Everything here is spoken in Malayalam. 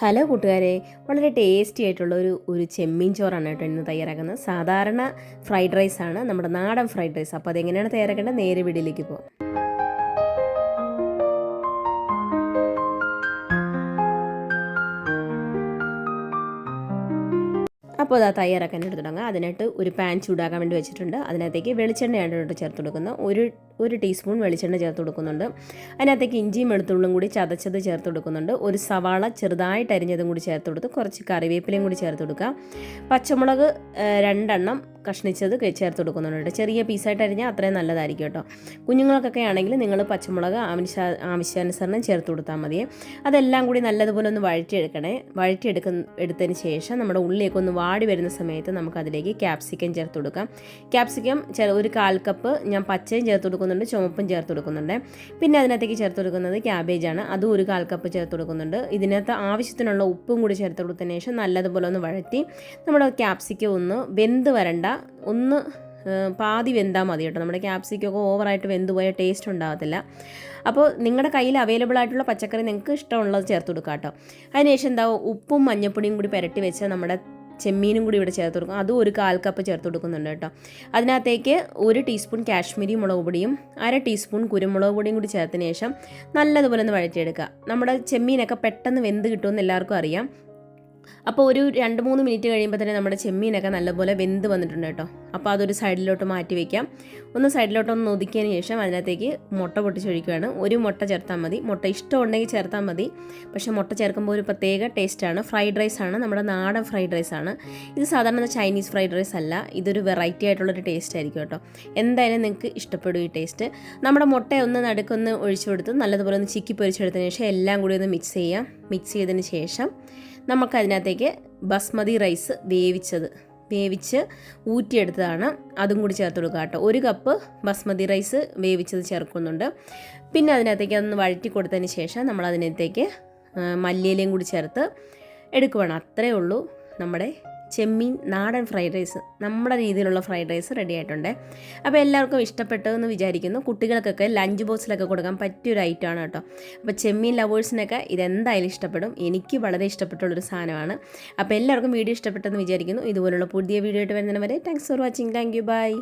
ഹലോ കൂട്ടുകാരെ, വളരെ ടേസ്റ്റി ആയിട്ടുള്ള ഒരു ചെമ്മീൻ ചോറാണ് കേട്ടോ ഇന്ന് തയ്യാറാക്കുന്നത്. സാധാരണ ഫ്രൈഡ് റൈസാണ്, നമ്മുടെ നാടൻ ഫ്രൈഡ് റൈസ്. അപ്പോൾ അതെങ്ങനെയാണ് തയ്യാറാക്കേണ്ടത്, നേരെ വീഡിയോയിലേക്ക് പോകാം. അപ്പോൾ അത് തയ്യാറാക്കാൻ എടുത്ത് തുടങ്ങാം. അതിനായിട്ട് ഒരു പാൻ ചൂടാക്കാൻ വേണ്ടി വെച്ചിട്ടുണ്ട്. അതിനകത്തേക്ക് വെളിച്ചെണ്ണയാണ് കേട്ടോ ചേർത്ത് കൊടുക്കുന്നത്. ഒരു ടീസ്പൂൺ വെളിച്ചെണ്ണ ചേർത്ത് കൊടുക്കുന്നുണ്ട്. അതിനകത്തേക്ക് ഇഞ്ചിയും വെളുത്തുള്ളും കൂടി ചതച്ചത് ചേർത്ത് കൊടുക്കുന്നുണ്ട്. ഒരു സവാള ചെറുതായിട്ട് അരിഞ്ഞതും കൂടി ചേർത്ത് കൊടുത്ത് കുറച്ച് കറിവേപ്പിലയും കൂടി ചേർത്ത് കൊടുക്കുക. പച്ചമുളക് 2 കഷ്ണിച്ചത് ചേർത്ത് കൊടുക്കുന്നുണ്ട്. ചെറിയ പീസായിട്ട് അരിഞ്ഞാൽ അത്രയും നല്ലതായിരിക്കും കേട്ടോ. കുഞ്ഞുങ്ങൾക്കൊക്കെ ആണെങ്കിൽ നിങ്ങൾ പച്ചമുളക് ആവശ്യാനുസരണം ചേർത്ത് കൊടുത്താൽ മതിയെ. അതെല്ലാം കൂടി നല്ലതുപോലെ ഒന്ന് എടുത്തതിന് ശേഷം നമ്മുടെ ഉള്ളിലേക്ക് ഒന്ന് വാടി വരുന്ന സമയത്ത് നമുക്കതിലേക്ക് ക്യാപ്സിക്കം ചേർത്ത് കൊടുക്കാം. ക്യാപ്സിക്കം ഒരു 1/4 കപ്പ് ഞാൻ പച്ചയും ചേർത്ത് കൊടുക്കുന്നുണ്ട്, ചുവപ്പും ചേർത്ത് കൊടുക്കുന്നുണ്ട്. പിന്നെ അതിനകത്തേക്ക് ചേർത്ത് കൊടുക്കുന്നത് ക്യാബേജാണ്, അതും ഒരു 1/4 കപ്പ് ചേർത്ത് കൊടുക്കുന്നുണ്ട്. ഇതിനകത്ത് ആവശ്യത്തിനുള്ള ഉപ്പും കൂടി ചേർത്ത് കൊടുത്തതിന് ശേഷം നല്ലതുപോലെ ഒന്ന് വഴറ്റി നമ്മുടെ ക്യാപ്സിക്കം ഒന്ന് വെന്ത് വരണ്ട, ഒന്ന് പാതി വെന്താൽ മതി കേട്ടോ. നമ്മുടെ ക്യാപ്സിക്കൊക്കെ ഓവറായിട്ട് വെന്ത് പോയാൽ ടേസ്റ്റ് ഉണ്ടാകത്തില്ല. അപ്പോൾ നിങ്ങളുടെ കയ്യിൽ അവൈലബിൾ ആയിട്ടുള്ള പച്ചക്കറി നിങ്ങൾക്ക് ഇഷ്ടമുള്ളത് ചേർത്ത് കൊടുക്കുക കേട്ടോ. അതിനുശേഷം ഉപ്പും മഞ്ഞൾപ്പൊടിയും കൂടി പുരട്ടി വെച്ച് നമ്മുടെ ചെമ്മീനും കൂടി ഇവിടെ ചേർത്ത് കൊടുക്കും. അതും ഒരു 1/4 കപ്പ് ചേർത്ത് കൊടുക്കുന്നുണ്ട് കേട്ടോ. അതിനകത്തേക്ക് 1 ടീസ്പൂൺ കാശ്മീരി മുളക് പൊടിയും 1/2 ടീസ്പൂൺ കുരുമുളക് പൊടിയും കൂടി ചേർത്തതിന് ശേഷം നല്ലതുപോലെ ഒന്ന് വഴറ്റിയെടുക്കുക. നമ്മുടെ ചെമ്മീനൊക്കെ പെട്ടെന്ന് വെന്ത് കിട്ടുമെന്ന് എല്ലാവർക്കും അറിയാം. അപ്പോൾ ഒരു 2-3 മിനിറ്റ് കഴിയുമ്പോൾ തന്നെ നമ്മുടെ ചെമ്മീനൊക്കെ നല്ലപോലെ വെന്ത് വന്നിട്ടുണ്ട് കേട്ടോ. അപ്പോൾ അതൊരു സൈഡിലോട്ട് മാറ്റി വയ്ക്കാം. സൈഡിലോട്ടൊന്ന് ഒതുക്കിയതിന് ശേഷം അതിനകത്തേക്ക് മുട്ട പൊട്ടിച്ചൊഴിക്കുകയാണ്. ഒരു മുട്ട ചേർത്താൽ മതി. മുട്ട ഇഷ്ടമുണ്ടെങ്കിൽ ചേർത്താൽ മതി. പക്ഷേ മുട്ട ചേർക്കുമ്പോൾ ഒരു പ്രത്യേക ടേസ്റ്റാണ്. ഫ്രൈഡ് റൈസാണ്, നമ്മുടെ നാടൻ ഫ്രൈഡ് റൈസാണ്. ഇത് സാധാരണ ചൈനീസ് ഫ്രൈഡ് റൈസ് അല്ല, ഇതൊരു വെറൈറ്റി ആയിട്ടുള്ളൊരു ടേസ്റ്റ് ആയിരിക്കും കേട്ടോ. എന്തായാലും നിങ്ങൾക്ക് ഇഷ്ടപ്പെടും ഈ ടേസ്റ്റ്. നമ്മുടെ മുട്ട ഒന്ന് നടുക്കൊന്ന് ഒഴിച്ചു കൊടുത്ത് നല്ലതുപോലെ ഒന്ന് ചിക്കി പൊരിച്ചെടുത്തതിന് ശേഷം എല്ലാം കൂടി ഒന്ന് മിക്സ് ചെയ്യാം. മിക്സ് ചെയ്തതിന് ശേഷം നമുക്കതിനകത്തേക്ക് ബസ്മതി റൈസ് വേവിച്ച് ഊറ്റിയെടുത്തതാണ്, അതും കൂടി ചേർത്ത് കൊടുക്കുക കേട്ടോ. 1 കപ്പ് ബസ്മതി റൈസ് വേവിച്ചത് ചേർക്കുന്നുണ്ട്. പിന്നെ അതിനകത്തേക്ക് അതൊന്ന് വഴറ്റി കൊടുത്തതിന് ശേഷം നമ്മളതിനകത്തേക്ക് മല്ലിയിലയും കൂടി ചേർത്ത് എടുക്കുവാണ്. അത്രയേ ഉള്ളൂ, നമ്മുടെ ചെമ്മീൻ നാടൻ ഫ്രൈഡ് റൈസ്, നമ്മുടെ രീതിയിലുള്ള ഫ്രൈഡ് റൈസ് റെഡി ആയിട്ടുണ്ട്. അപ്പോൾ എല്ലാവർക്കും ഇഷ്ടപ്പെട്ടു എന്ന് വിചാരിക്കുന്നു. കുട്ടികൾക്കൊക്കെ ലഞ്ച് ബോക്സിലൊക്കെ കൊടുക്കാൻ പറ്റിയൊരു ഐറ്റമാണ് കേട്ടോ. അപ്പോൾ ചെമ്മീൻ ലവേഴ്സിനൊക്കെ ഇതെന്തായാലും ഇഷ്ടപ്പെടും. എനിക്ക് വളരെ ഇഷ്ടപ്പെട്ടുള്ളൊരു സാധനമാണ്. അപ്പോൾ എല്ലാവർക്കും വീഡിയോ ഇഷ്ടപ്പെട്ടെന്ന് വിചാരിക്കുന്നു. ഇതുപോലുള്ള പുതിയ വീഡിയോ ആയിട്ട് വരുന്നതിന് വരെ thanks for watching. Thank you, by.